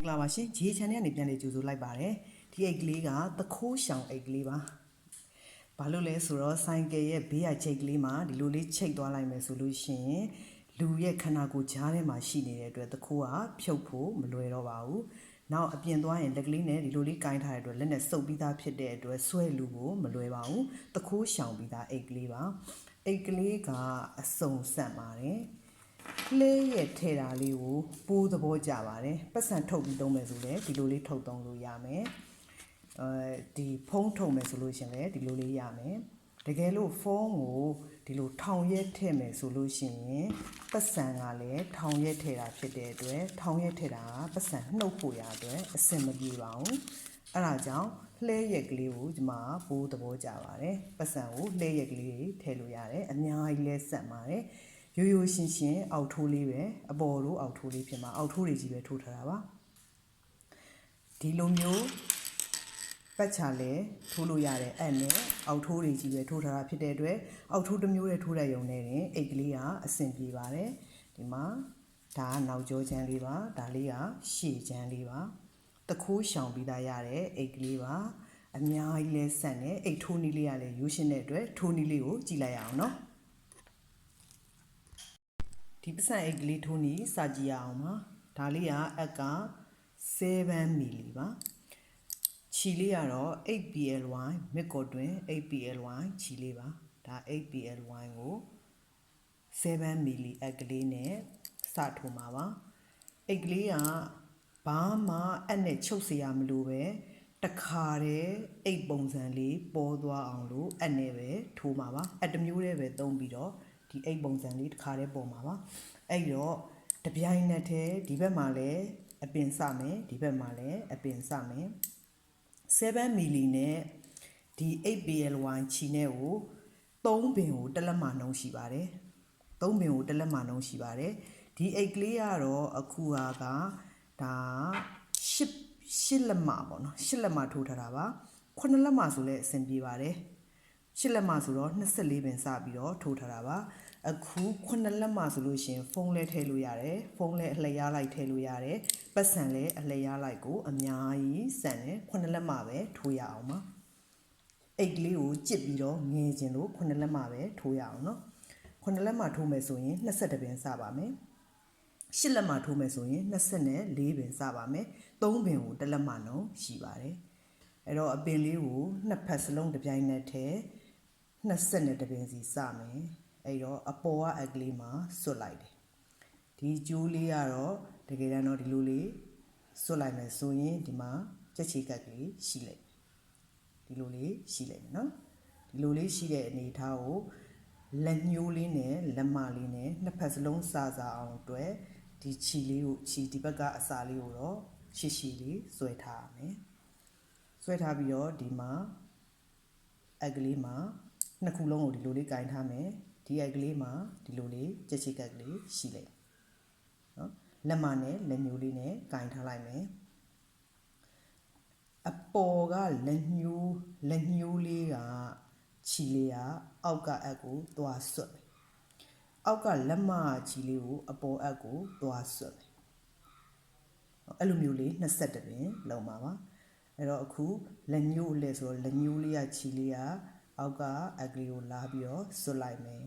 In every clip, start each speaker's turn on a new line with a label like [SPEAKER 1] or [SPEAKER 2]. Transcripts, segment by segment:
[SPEAKER 1] လာပါရှင်ဂျေချန်နဲ့ပြန်လေကြိုဆိုလိုက်ပါတယ်ဒီအိတ်ကလေးကသခိုးရှောင်အိတ်ကလေးပါဘာလို့လဲဆိုတော့ဆိုင်ကယ်ရဲ့ဘေးကချိတ်ကလေးမှာဒီလိုလေးချိတ်သွားလိုက်မယ်ဆိုလို့ရှိရင်လူရဲ့ခန္ဓာကိုယ်ကြားထဲမှာရှိနေတဲ့အတွက်သခိုးကဖြုတ်ဖို့မလွယ်တော့ပါဘူးနောက်အပြင်သွားရင်လက်ကလေးနဲ့ဒီလိုလေးကိုင်းထားတဲ့အတွက်လက်နဲ့စုပ်ပြီးသားဖြစ်တဲ့အတွက်ဆွဲလူကိုမလွယ်ပါဘူးသခိုးရှောင်ပြီးသားအိတ်ကလေးပါအိတ်ကလေးကအစုံဆက်ပါတယ်လေးရဲ့ထဲတာလေးကိုပိုးသဘောကျပါတယ်ပတ်စံထုတ်ပြီးသုံးမယ်ဆိုလည်းဒီလိုလေးထုတ်သုံးလို့ရမယ်ဒီဖုံးထုတ်မယ်ဆိုလို့ရှင်လည်းဒီလိုလေးရမယ်တကယ်လို့ဖုံးကိုဒီလိုထောင်ရက်ထည့်မယ်ဆိုလို့ရှိရင်ပတ်စံကလည်းထောင်ရက်ထည့်တာဖြစ်တဲ့အတွက်ထောင်ရက်ထည့်တာကပတ်စံနှုတ်ဖို့ရအတွက်အဆင်မပြေပါဘူးအဲ့ဒါကြောင့်လှဲရက်ကလေးကိုဒီမှာပိုးသဘောကျပါတယ်ပတ်စံကိုလှဲရက်ကလေးထည့်လို့ရတယ်အများကြီးလဲဆက်ပါတယ်ရိုးရိုးရှင်းရှင်းအောက်ထိုးလေးပဲအပေါ်တို့အောက်ထိုးလေးဖြစ်မှာအောက်ထိုးတွေကြီးပဲထိုးထားတာပါဒီလိုမျိုးပတ်ချလဲထိုးလို့ရတဲ့အဲ့နဲ့အောက်ထိုးတွေကြီးပဲထိုးထားတာဖြစ်တဲ့အတွက်အောက်ထိုးတစ်မျိုးနဲ့ထိုးတဲ့ယုံနဲ့တင်အိတ်ကလေးကအဆင်ပြေပါတယ်ဒီမှာဒါကနောက်ကျောချမ်းလေးပါဒါလေးကရှေ့ချမ်းလေးပါတခိုးရှောင်ပြီးသားရတဲ့အိတ်ကလေးပါအများကြီးလဲဆက်နေအိတ်ထိုးနည်းလေးကလည်းရိုးရှင်းတဲ့အတွက်ထိုးနည်းလေးကိုကြည့်လိုက်ရအောင်နော်ဒီပစံအိတ်ကလေးထိုးနီးစကြည့်ရအောင်ပါဒါလေးကအက်က7 မီလီပါချီလေးကတော့ 8ply မစ်ကော်တွင် 8ply ချီလေးပါဒါ 8ply ကို7 မီလီအက်ကလေးနဲ့စထိုးမှာပါအိတ်ကလေးကဘာမှအနဲ့ချုပ်เสียမလို့ပဲတခါတည်းအိတ်ပုံစံလေးပေါ်သွားအောင်လို့အနဲ့ပဲထိုးမှာပါအတမျိုးတည်းပဲသုံးပြီးတော့ဒီအိတ်ပုံစံလေးတစ်ခါတည်းပေါ်မှာပါအဲ့တော့တပြိုင်နက်တည်းဒီဘက်မှာလည်းအပင်စမယ်ဒီဘက်မှာလည်းအပင်စမယ်7 မီလီနဲ့ဒီ 8ply ချီနဲ့ကို3ပင်ကိုတစ်လက်မနှုံးရှိပါတယ်3ပင်ကိုတစ်လက်မနှုံးရှိပါတယ်ဒီအိတ်ကလေးကတော့အခုကဒါ10လက်မပေါ့နော်10လက်မထိုးထားတာပါ9လက်မဆိုလည်းအဆင်ပြေပါတယ်10လက်မဆိုတော့24ပင်စပြီးတော့ထိုးထားတာပါအခု9လက်မဆိုလို့ရှင်ဖုန်းလဲထည့်လို့ရတယ်ဖုန်းလဲအလျားလိုက်ထည့်လို့ရတယ်ပတ်စံလဲအလျားလိုက်ကိုအများကြီးစံတယ်9လက်မပဲထိုးရအောင်ပါအိတ်ကလေးကိုကြစ်ပြီးတော့ငယ်ခြင်းလို့9လက်မပဲထိုးရအောင်နော်9လက်မထိုးမယ်ဆိုရင်22ပင်စပါမယ်10လက်မထိုးမယ်ဆိုရင်24ပင်စပါမယ်3ပင်ကိုတစ်လက်မနှုံးရှိပါတယ်အဲ့တော့အပင်လေးကိုနှစ်ဖက်စလုံးတစ်ပြိုင်နက်တည်း22ပင်စီစမယ်အဲ့တော့အပေါ်ကအကလေးမှာစွတ်လိုက်တယ်ဒီကျိုးလေးကတော့တကယ်တမ်းတော့ဒီလိုလေးစွတ်လိုက်မယ်ဆိုရင်ဒီမှာချက်ချီကက်ကလေးရှိလိုက်ဒီလိုလေးရှိလိုက်မယ်နော်ဒီလိုလေးရှိတဲ့အနေအထားကိုလက်ညှိုးလေးနဲ့လက်မလေးနဲ့နှစ်ဖက်စလုံးစအောင်အတွက်ဒီချီလေးကိုချီဒီဘက်ကအစာလေးကိုတော့ရှည်ရှည်လေးဆွဲထားရမယ်ဆွဲထားပြီးတော့ဒီမှာအကလေးမှာနှစ်ခုလုံးကိုဒီလိုလေးကင်ထားမယ်ဒီအကလေးမှာဒီလိုလေးချက်ချီကက်ကလေးရှိလိုက်နော်လက်မနဲ့လက်ညှိုးလေးနဲ့ကင်ထားလိုက်မယ်အပေါ်ကလက်ညှိုးလေးကချီလေးကအောက်ကအက်ကိုသွားဆွတ်မယ်အောက်ကလက်မချီလေးကိုအပေါ်အက်ကိုသွားဆွတ်မယ်အဲ့လိုမျိုးလေး22ပင်လုံးပါပါအဲ့တော့အခုလက်ညှိုးလဲဆိုတော့လက်ညှိုးလေးကချီလေးကအောက်ကအက်ကလေးကိုလာပြီးတော့ဆွတ်လိုက်မယ်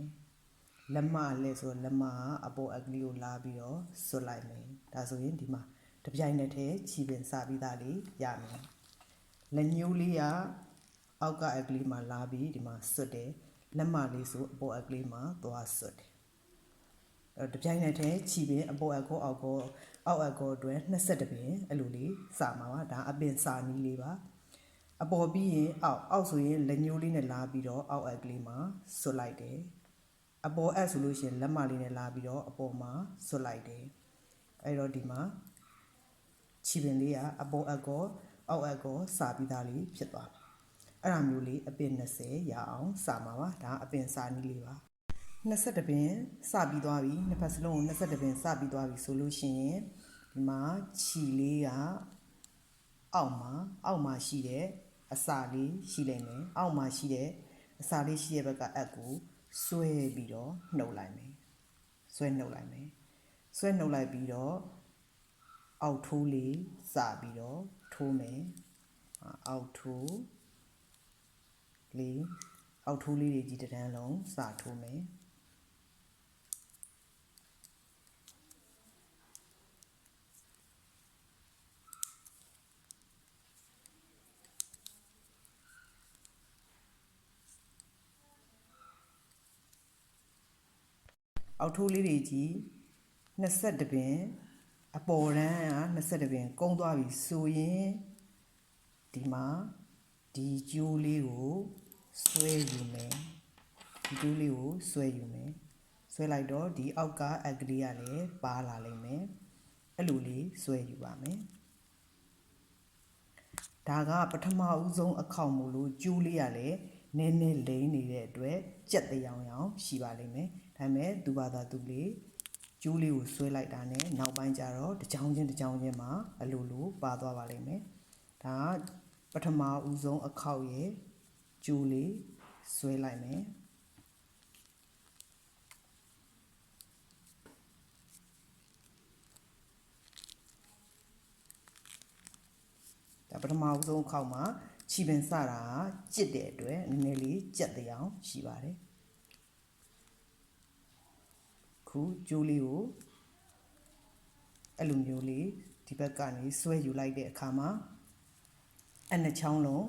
[SPEAKER 1] လက်မလဲဆိုတော့လက်မအပေါ်အက်ကလေးကိုလာပြီးတော့ဆွတ်လိုက်မယ်ဒါဆိုရင်ဒီမှာတပြိုင်နက်တည်းချီပင်စပြီးသားလေးရမယ်လက်ညှိုးလေးကအောက်ကအက်ကလေးမှာလာပြီးဒီမှာဆွတ်တယ်လက်မလေးဆိုအပေါ်အက်ကလေးမှာသွားဆွတ်တယ်အဲ့တပြိုင်နက်တည်းချီပင်အပေါ်အက်ကိုအောက်အက်ကိုအတွက်22ပင်အဲ့လိုလေးစမှာပါဒါအပင်စာနီးလေးပါအပေါ်ပြီးရင်အောက်ဆိုရင်လက်ညှိုးလေးနဲ့လာပြီးတော့အောက်အက်ကလေးမှာဆွတ်လိုက်တယ်အပေါ်အက်ဆိုလို့ရှိရင်လက်မလေးနဲ့လာပြီးတော့အပေါ်မှာဆွတ်လိုက်တယ်အဲ့တော့ဒီမှာချီပင်လေးကအပေါ်အက်ကိုအောက်အက်ကိုစပြီးသားလေးဖြစ်သွားပြီအဲ့ဒါမျိုးလေးအပင်20ရအောင်စမှာပါဒါအပင်စာနီးလေးပါ22ပင်စပြီးသွားပြီနှစ်ဖက်စလုံးကို22ပင်စပြီးသွားပြီဆိုလို့ရှိရင်ဒီမှာခြီလေးကအောက်မှာရှိတဲ့အစာလေးရှိလိမ့်မယ်အောက်မှာရှိတဲ့အစာလေးရှိတဲ့ဘက်ကအက်ကိုဆွဲပြီးတော့နှုတ်လိုက်မယ်ဆွဲနှုတ်လိုက်ပြီးတော့ အောက်ထိုးလေးစပြီးတော့ထိုးမယ်အောက်ထိုးလေးတွေကြီးတစ်တန်းလုံးစထိုးမယ်အောက်ထိုးလေးတွေကြီး22ပင်အပေါ်တန်းက22ပင်ကုန်းသွားပြီဆိုရင်ဒီမှာဒီကျိုးလေးကိုဆွဲယူမယ်ဒီကျိုးလေးကိုဆွဲယူမယ်ဆွဲလိုက်တော့ဒီအောက်ကအက်ကလေးကလည်းပါလာလိမ့်မယ်အဲ့လိုလေးဆွဲယူပါမယ်ဒါကပထမဦးဆုံးအခေါက်မို့လို့ကျိုးလေးကလည်းနည်းနည်းလိမ့်နေတဲ့အတွက်ကြက်တရားအောင်ရှိပါလိမ့်မယ်ဒါပေမဲ့သူဘာသာသူလေးကျိုးလေးကိုဆွဲလိုက်တာနဲ့နောက်ပိုင်းကျတော့တစ်ကြောင်းချင်းမှာအလိုလိုပါသွားပါလိမ့်မယ်ဒါကပထမဦးဆုံးအခေါက်ရဲ့ကျိုးလေးဆွဲလိုက်မယ်ဒါပထမဦးဆုံးအခေါက်မှာခြိပင်စတာကြစ်တဲ့အတွက်နည်းနည်းလေးကြက်တဲ့အောင်ရှိပါတယ်ခုကျိုးလေးကိုအဲ့လိုမျိုးလေးဒီဘက်ကနေဆွဲယူလိုက်တဲ့အခါမှာအဲ့နှစ်ချောင်းလုံး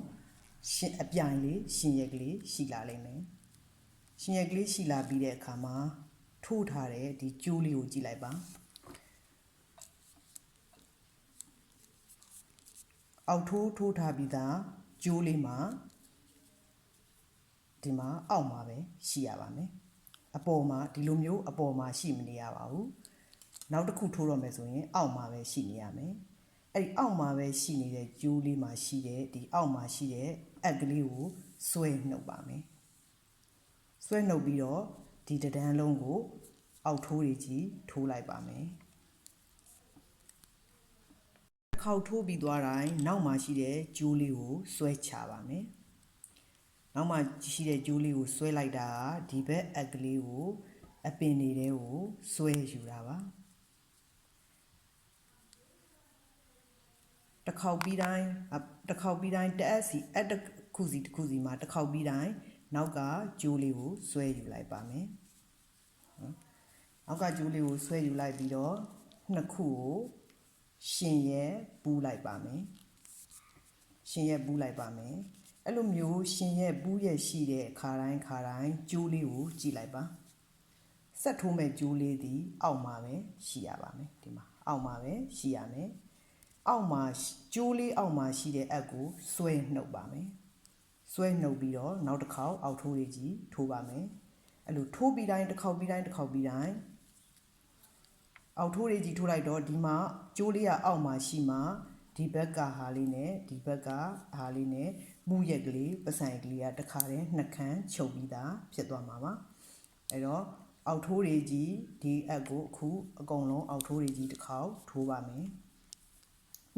[SPEAKER 1] ရှင်အပြိုင်လေးရှင်ရက်ကလေးရှိလာလိမ့်မယ်ရှင်ရက်ကလေးရှိလာပြီးတဲ့အခါမှာထိုးထားတဲ့ဒီကျိုးလေးကိုကြည့်လိုက်ပါအောက်ထိုးထားပြီးသားကျိုးလေးမှာဒီမှာအောက်မှာပဲရှိရပါမယ်အပေါ်မှာဒီလိုမျိုးအပေါ်မှာရှိမနေရပါဘူးနောက်တစ်ခုထိုးတော့မယ်ဆိုရင်အောက်မှာပဲရှိနေရမယ်အဲ့ဒီအောက်မှာပဲရှိနေတဲ့ကျိုးလေးမှာရှိတဲ့ဒီအောက်မှာရှိတဲ့အက်ကလေးကိုဆွဲနှုတ်ပါမယ်ဆွဲနှုတ်ပြီးတော့ဒီတဒန်းလုံးကိုအောက်ထိုးတွေကြီးထိုးလိုက်ပါမယ်တစ်ခေါက်ထိုးပြီးသွားတိုင်းနောက်မှာရှိတဲ့ကျိုးလေးကိုဆွဲချပါမယ်နောက်မှာရှိတဲ့ကျိုးလေးကိုဆွဲလိုက်တာဒီဘက်အက်ကလေးကိုအပင်နေတဲ့ကိုဆွဲယူတာပါတစ်ခေါက်ပြီးတိုင်းတက်အပ်စီအတစ်ခုစီမှာတစ်ခေါက်ပြီးတိုင်းနောက်ကကျိုးလေးကိုဆွဲယူလိုက်ပါမယ်နောက်ကကျိုးလေးကိုဆွဲယူလိုက်ပြီးတော့နှစ်ခုကိုရှင်ရဲ့ပူးလိုက်ပါမယ်အဲ့လိုမျိုးရှင်ရဲ့ပူးရဲ့ရှိတဲ့ခါတိုင်းကျိုးလေးကိုကြည့်လိုက်ပါဆက်ထိုးမဲ့ကျိုးလေးဒီအောက်မှာပဲရှိရပါမယ်ဒီမှာအောက်မှာပဲရှိရမယ်အောက်မှာကျိုးလေးအောက်မှာရှိတဲ့အက်ကိုဆွဲနှုတ်ပါမယ်ဆွဲနှုတ်ပြီးတော့နောက်တစ်ခေါက်အောက်ထိုးလေးကြီးထိုးပါမယ်အဲ့လိုထိုးပြီးတိုင်းတစ်ခေါက်ပြီးတိုင်းအောက်ထိုးလေးကြီးထိုးလိုက်တော့ဒီမှာကျိုးလေးကအောက်မှာရှိမှဒီဘက်ကဟာလေးနဲ့ဒီဘက်ကဟာလေးနဲ့မူရက်ကလေးပစံကလေးကတစ်ခါတည်းနှစ်ခမ်းချုပ်ပြီးသားဖြစ်သွားမှာပါအဲ့တော့အောက်ထိုးလေးကြီးဒီအက်ကိုအခုအကုန်လုံးအောက်ထိုးလေးကြီးတစ်ခေါက်ထိုးပါမယ်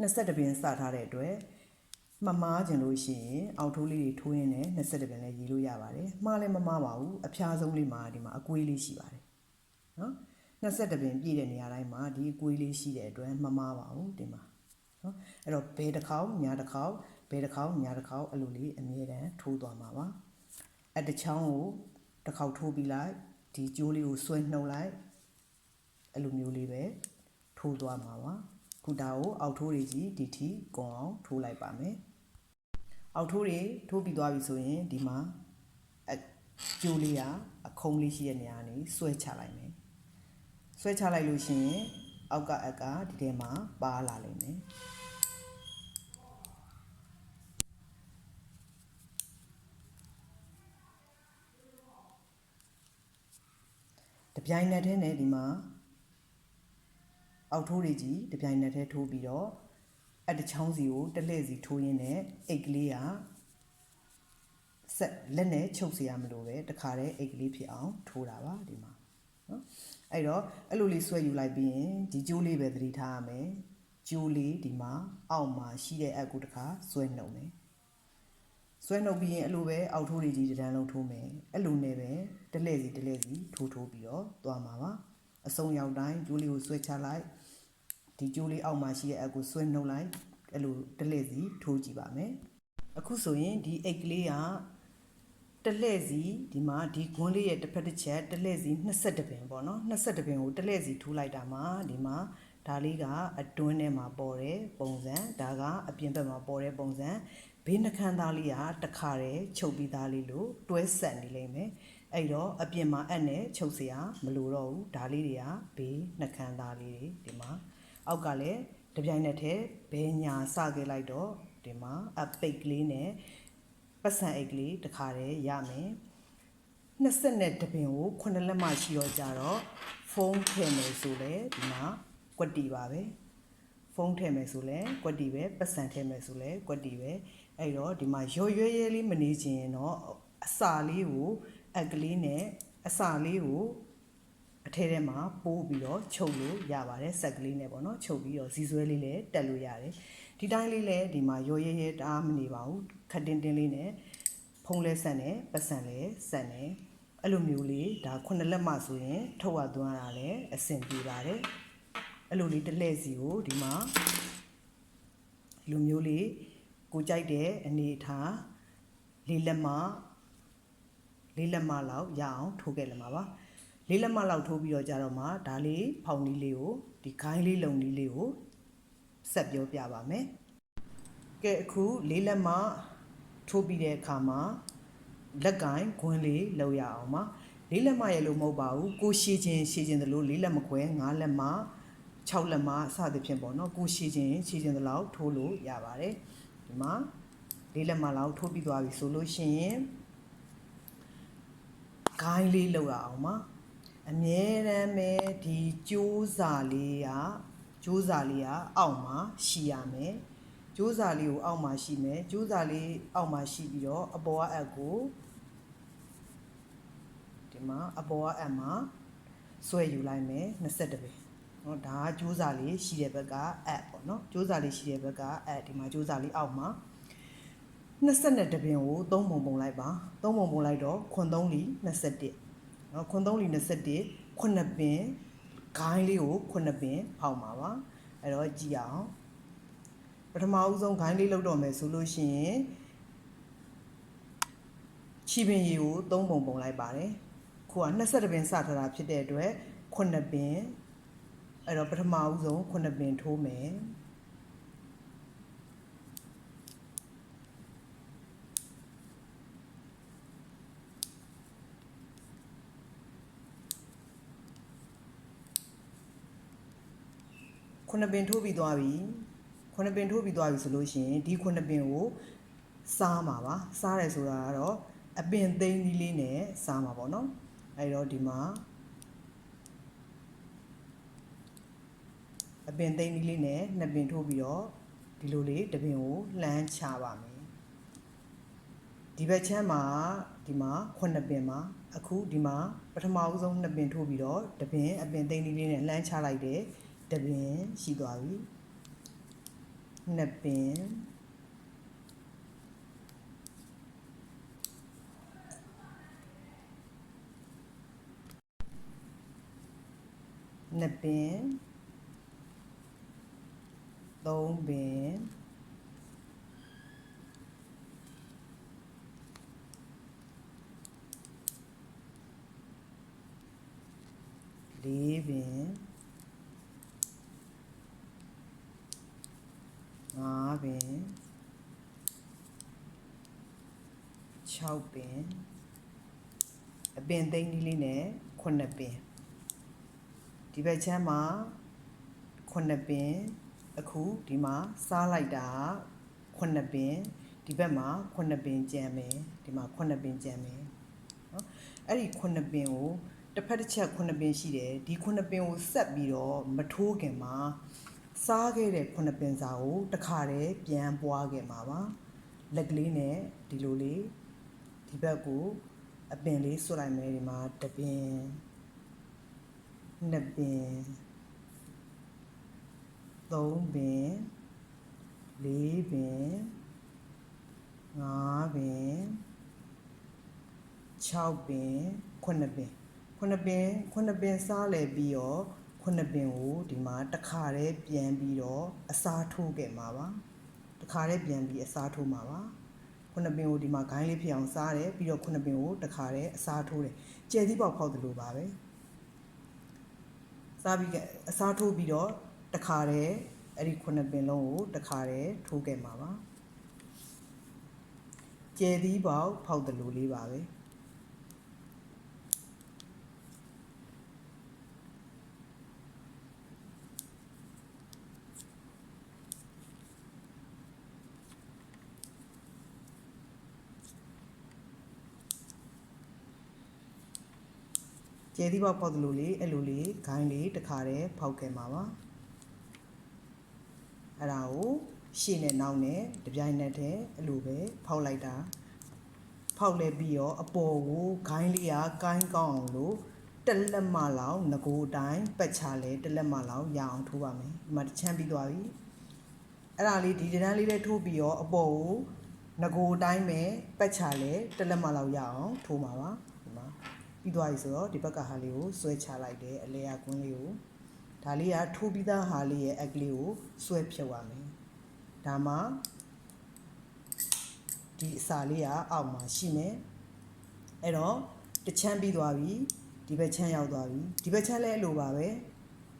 [SPEAKER 1] 22ပင်စထားတဲ့အတွက်မမားကျင်လို့ရှိရင်အောက်ထိုးလေးတွေထိုးရင်းနဲ့22ပင်လည်းရေးလို့ရပါတယ်မှားလည်းမမှားပါဘူးအဖျားဆုံးလေးမှာဒီမှာအကွေးလေးရှိပါတယ်နော်22ပင်ပြည့်တဲ့နေရာတိုင်းမှာဒီအကွေးလေးရှိတဲ့အတွက်မမှားပါဘူးဒီမှာနော်အဲ့တော့ဘယ်တစ်ခေါက်ညာတစ်ခေါက်အဲ့လိုလေးအမြဲတမ်းထိုးသွားမှာပါအဲ့တစ်ချောင်းကိုတစ်ခေါက်ထိုးပြီးလိုက်ဒီကျိုးလေးကိုဆွဲနှုတ်လိုက်အဲ့လိုမျိုးလေးပဲထိုးသွားမှာပါခုဒါကိုအောက်ထိုးတွေကြီးဒီထိကုံအောင်ထိုးလိုက်ပါမယ်အောက်ထိုးတွေထိုးပြီးသွားပြီဆိုရင်ဒီမှာကျိုးလေးကအခုံးလေးရှိတဲ့နေရာကနေဆွဲချလိုက်မယ်ဆွဲချလိုက်လို့ရှိရင်အောက်ကအက်ကဒီထဲမှာပါလာလိမ့်မယ်တပြိုင်နက်တည်းနဲ့ဒီမှာအောက်ထိုးတွေကြီးတပြိုင်နက်တည်းထိုးပြီးတော့အတချောင်းစီကိုတစ်လှည့်စီထိုးရင်းနဲ့အိတ်ကလေးကဆက်လက်နဲ့ချုပ်စီရမလို့ပဲတခါတည်းအိတ်ကလေးဖြစ်အောင်ထိုးတာပါဒီမှာနော်အဲ့တော့အဲ့လိုလေးဆွဲယူလိုက်ပြီးရင်ဒီကျိုးလေးပဲသတိထားရမယ်ကျိုးလေးဒီမှာအောက်မှာရှိတဲ့အက်ကိုတခါဆွဲနှုတ်မယ်ဆွဲနှုတ်ပြီးရင်အဲ့လိုပဲအောက်ထိုးတွေကြီးတစ်တန်းလုံးထိုးမယ်အဲ့လိုနဲ့ပဲတစ်လှည့်စီထိုးပြီးတော့သွားမှာပါအစုံရောက်တိုင်းကျိုးလေးကိုဆွဲချလိုက် ဒီကျိုးလေးအောက်မှာရှိတဲ့အက်ကိုဆွဲနှုတ်လိုက်အဲ့လိုတစ်လှည့်စီထိုးကြည့်ပါမယ်အခုဆိုရင်ဒီအိတ်ကလေးကတစ်လှည့်စီဒီမှာဒီခွန်းလေးရဲ့တစ်ဖက်တစ်ချက်တစ်လှည့်စီ22ပင်ပေါ့နော်22ပင်ကိုတစ်လှည့်စီထိုးလိုက်တာမှာဒီမှာဒါလေးကအတွင်းထဲမှာပေါ်တဲ့ပုံစံဒါကအပြင်ဘက်မှာပေါ်တဲ့ပုံစံဘေးနှခမ်းသားလေးကတစ်ခါတည်းချုပ်ပြီးသားလေးလို့တွဲဆက်နေလိမ့်မယ်အဲ့တော့အပြင်မှာအပ်နဲ့ချုပ်စရာမလိုတော့ဘူးဒါလေးတွေကဘေးနှခမ်းသားလေးတွေဒီမှာအောက်ကလည်းတပြိုင်နက်တည်းဘဲညာစခဲ့လိုက်တော့ဒီမှာအပိတ်ကလေးနဲ့ပတ်စံအိတ်ကလေးတစ်ခါတည်းရမယ်20နဲ့တပင်ကို9လက်မှရှိတော့ကြတော့ဖုန်းထည့်မယ်ဆိုလဲဒီမှာကွက်တီပါပဲဖုန်းထည့်မယ်ဆိုလဲကွက်တီပဲပတ်စံထည့်မယ်ဆိုလဲကွက်တီပဲအဲ့တော့ဒီမှာရွရွရဲလေးမနေချင်ရင်တော့အစာလေးကိုအက်ကလေးနဲ့အစာလေးကိုအထဲထဲမှာပိုးပြီးတော့ချုပ်လို့ရပါတယ်ဆက်ကလေးနဲ့ပေါ့နော်ချုပ်ပြီးတော့ဇီဆွဲလေးလည်းတက်လို့ရတယ်ဒီတိုင်းလေးလည်းဒီမှာရောရဲရဲတအားမနေပါဘူးခက်တင်းတင်းလေးနဲ့ဖုံးလဲဆက်နဲ့ပတ်စံလဲဆက်နဲ့အဲ့လိုမျိုးလေးဒါ9လက်မှဆိုရင်ထုတ်ရသွန်းရတာလည်းအဆင်ပြေပါတယ်အဲ့လိုလေးတစ်လှည့်စီကိုဒီမှာလူမျိုးလေးကိုကြိုက်တဲ့အနေထားလေးလက်မှလောက်ရအောင်ထိုးခဲ့လက်မှာပါလေးလက်မလောက်ထိုးပြီးတော့ကြတော့မှဒါလေးဖောင်လေးကိုဒီခိုင်းလေးလုံလေးကိုဆက်ပြောပြပါမယ်ကဲအခုလေးလက်မထိုးပြီးတဲ့အခါမှာလက်ကင်ခွင်းလေးလောက်ရအောင်ပါလေးလက်မရဲ့လို့မဟုတ်ပါဘူးကိုရှည်ခြင်းသလိုလေးလက်မခွဲ9လက်မ6လက်မစသဖြင့်ပေါ့နော်ကိုရှည်ခြင်းသလောက်ထိုးလို့ရပါတယ်ဒီမှာလေးလက်မလောက်ထိုးပြီးသွားပြီဆိုလို့ရှိရင်ခိုင်းလေးလောက်ရအောင်ပါအမြဲတမ်းပဲဒီကြိုးစာလေးကအောက်မှာရှိရမယ်ကြိုးစာလေးကိုအောက်မှာရှိမယ်ကြိုးစာလေးအောက်မှာရှိပြီးတော့အပေါ်ကအက်ကိုဒီမှာအပေါ်ကအက်မှာဆွဲယူလိုက်မယ်21ပဲเนาะဒါကကြိုးစာလေးရှိတဲ့ဘက်ကအက်ပေါ့เนาะကြိုးစာလေးရှိတဲ့ဘက်ကအက်ဒီမှာကြိုးစာလေးအောက်မှာ22ပင်ကို3ပုံလိုက်ပါ3ပုံလိုက်တော့ခွန်3လီ21နော်ခွန်3လီ21ခုနှစ်ပင်ဂိုင်းလေးကိုခုနှစ်ပင်ဖောက်မှာပါအဲ့တော့ကြည့်အောင်ပထမဦးဆုံးဂိုင်းလေးလောက်တော့မယ်ဆိုလို့ရှိရင်ခြေပင်ရေကို3ပုံလိုက်ပါတယ်ခုက22ပင်စထားတာဖြစ်တဲ့အတွက်ခုနှစ်ပင်အဲ့တော့ပထမဦးဆုံးခုနှစ်ပင်ထိုးမယ်ခုနှစ်ပင်ထိုးပြီးသွားပြီဆိုလို့ရှိရင်ဒီခုနှစ်ပင်ကိုစားမှာပါစားတယ်ဆိုတာကတော့အပင်သိမ်းသီးလေးနဲ့စားမှာပေါ့နော်အဲ့တော့ဒီမှာအပင်သိမ်းသီးလေးနဲ့နှစ်ပင်ထိုးပြီးတော့ဒီလိုလေးတစ်ပင်ကိုလှမ်းချပါမယ်ဒီဘက်ချမ်းမှာဒီမှာခုနှစ်ပင်မှာအခုဒီမှာပထမဦးဆုံးနှစ်ပင်ထိုးပြီးတော့တစ်ပင်အပင်သိမ်းသီးလေးနဲ့လှမ်းချလိုက်တယ်တပင်ရှိသွားပြီနှစ်ပင်3ပင်4ပင်5ပင်6ပင်အပင်သိမ်းလေးနဲ့9ပင်ဒီဘက်ချမ်းမှာ9ပင်အခုဒီမှာစားလိုက်တာ9ပင်ဒီဘက်မှာ9ပင်ကျန်မယ်ဒီမှာ9ပင်ကျန်မယ်เนาะအဲ့ဒီ9ပင်ကိုတစ်ဖက်တစ်ချက်9ပင်ရှိတယ်ဒီ9ပင်ကိုဆက်ပြီးတော့မထိုးခင်မှာစားခဲ့တဲ့9ပင်စာကိုတစ်ခါတည်းပြန်ပွားခဲ့မှာပါလက်ကလေးနဲ့ဒီလိုလေးဒီဘက်ကိုအပင်လေးဆွလိုက်မယ်ဒီမှာတစ်ပင်နှစ်ပင်3ပင်4ပင်5ပင်6ပင်9ပင်9ပင်စားလဲပြီးတော့ ခုနှစ်ပင်ကိုဒီမှာတစ်ခါတည်းပြန်ပြီးတော့အစားထိုးခဲ့မှာပါတစ်ခါတည်းပြန်ပြီးအစားထိုးမှာပါခုနှစ်ပင်ကိုဒီမှာဂိုင်းလေးဖြစ်အောင်စားတယ်ပြီးတော့ခုနှစ်ပင်ကိုတစ်ခါတည်းအစားထိုးတယ်ကျဲသီးပေါက်ဖောက်တယ်လို့ပါပဲစားပြီးအစားထိုးပြီးတော့တစ်ခါတည်းအဲ့ဒီခုနှစ်ပင်လုံးကိုတစ်ခါတည်းထိုးခဲ့မှာပါကျဲသီးပေါက်ဖောက်တယ်လို့လေးပါပဲကျဲသီးပေါက်ဖောက်တယ်လို့လေးအဲ့လိုလေးဂိုင်းလေးတစ်ခါတည်းဖောက်ခဲ့မှာပါအဲ့ဒါကိုရှေ့နဲ့နောက်နဲ့တပြိုင်နက်တည်းအဲ့လိုပဲဖောက်လိုက်တာဖောက်လဲပြီးတော့အပေါ်ကိုဂိုင်းလေးကကိုင်းကောင်းအောင်လို့တက်လက်မလောက်ငကိုအတိုင်းပတ်ချလဲတက်လက်မလောက်ရအောင်ထိုးပါမယ်ဒီမှာတစ်ချမ်းပြီးသွားပြီအဲ့ဒါလေးဒီတန်းလေးလေးထိုးပြီးတော့အပေါ်ကိုငကိုအတိုင်းပဲပတ်ချလဲတက်လက်မလောက်ရအောင်ထိုးမှာပါဒီမှာပြီးသွားပြီဆိုတော့ဒီဘက်ကဟာလေးကိုဆွဲချလိုက်တယ်အလဲရကွင်းလေးကိုဒါလေးကထိုးပြီးသားဟာလေးရဲ့အက်ကလေးကိုဆွဲဖြုတ်ရမယ်ဒါမှဒီအစာလေးကအောက်မှာရှိမယ်အဲ့တော့တစ်ချမ်းပြီးသွားပြီဒီဘက်ချမ်းရောက်သွားပြီဒီဘက်ချမ်းလည်းအလိုပါပဲ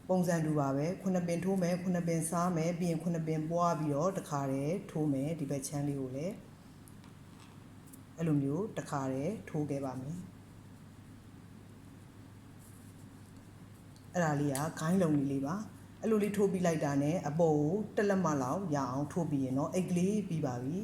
[SPEAKER 1] ပုံစံတူပါပဲခုနှစ်ပင်ထိုးမယ်ခုနှစ်ပင်စားမယ်ပြီးရင်ခုနှစ်ပင်ပွားပြီးတော့တစ်ခါတည်းထိုးမယ်ဒီဘက်ချမ်းလေးကိုလည်းအဲ့လိုမျိုးတစ်ခါတည်းထိုးခဲ့ပါမယ်အဲ့ဒါလေးကဂိုင်းလုံးလေးပါအဲ့လိုလေးထိုးပြီးလိုက်တာနဲ့အပေါ်ကိုတက်လက်မလောက်ရအောင်ထိုးပြီးရင်တော့အိတ်ကလေးပြီးပါပြီ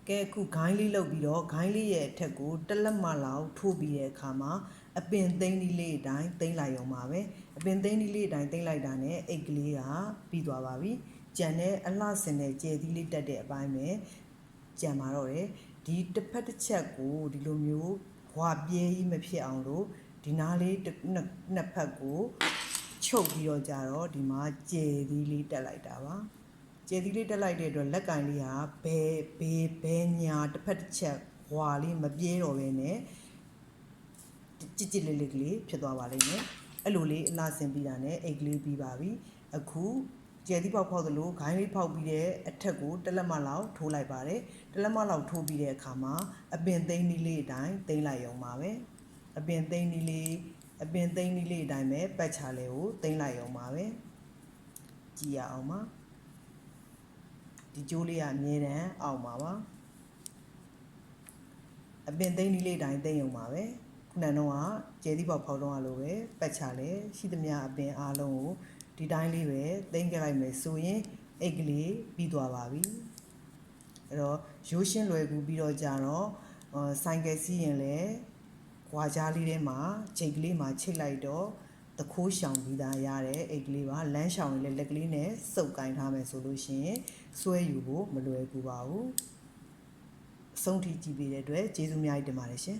[SPEAKER 1] ကဲအခုဂိုင်းလေးလုပ်ပြီးတော့ဂိုင်းလေးရဲ့အထက်ကိုတက်လက်မလောက်ထိုးပြီးတဲ့အခါမှာအပင်သိန်းလေးအတိုင်းသိမ့်လိုက်အောင်ပါပဲအပင်သိန်းလေးအတိုင်းသိမ့်လိုက်တာနဲ့အိတ်ကလေးကပြီးသွားပါပြီကြံတဲ့အလှဆင်တဲ့ကျဲသီးလေးတက်တဲ့အပိုင်းပဲကြံပါတော့တယ်ဒီတစ်ဖက်တစ်ချက်ကိုဒီလိုမျိုးဝါပြဲကြီးမဖြစ်အောင်လို့ဒီနားလေးနှစ်ဖက်ကိုချုပ်ပြီးတော့ကြတော့ဒီမှာကျဲသီးလေးတက်လိုက်တာပါကျဲသီးလေးတက်လိုက်တဲ့အတွက်လက်ကင်လေးဟာဘဲညာတစ်ဖက်တစ်ချက်ဝါလေးမပြဲတော့ဘဲနဲ့ကြစ်လေးလေးဖြစ်သွားပါလိမ့်မယ်အဲ့လိုလေးအလှဆင်ပြီးတာနဲ့အိတ်ကလေးပြီးပါပြီအခုကျဲသီးပေါက်ဖောက်သလိုဂိုင်းလေးဖောက်ပြီးတဲ့အထက်ကိုတက်လက်မလောက်ထိုးလိုက်ပါတယ်တက်လက်မလောက်ထိုးပြီးတဲ့အခါမှာအပင်သိန်းလေးအတိုင်းသိမ့်လိုက်ရုံပါပဲအပင်သိန်းလေးအတိုင်းပဲပတ်ချလဲကိုသိမ့်လိုက်ရုံပါပဲကြည့်ရအောင်ပါဒီကျိုးလေးကအမြဲတမ်းအောင်ပါပါအပင်သိန်းလေးအတိုင်းသိမ့်ရုံပါပဲခုနကတော့ကျဲသီးပေါက်ဖောက်တော့အလိုပဲပတ်ချလဲရှိသမျှအပင်အားလုံးကိုဒီတိုင်းလေးပဲသိမ့်ကြလိုက်မယ်ဆိုရင်အိတ်ကလေးပြီးသွားပါပြီအဲ့တော့ရိုးရှင်းလွယ်ကူပြီးတော့ကြတော့ဆိုင်ကယ်စီးရင်လည်းခွာကြားလေးထဲမှာချိန်ကလေးမှာချိတ်လိုက်တော့တခိုးရှောင်ပြီးသားရတဲ့အိတ်ကလေးပါလမ်းရှောင်ရင်လည်းလက်ကလေးနဲ့စုပ်ကင်ထားမယ်ဆိုလို့ရှိရင်ဆွဲယူဖို့မလွယ်ကူပါဘူးအဆုံးထိကြည့်ပေးတဲ့အတွက်ကျေးဇူးအများကြီးတင်ပါတယ်ရှင်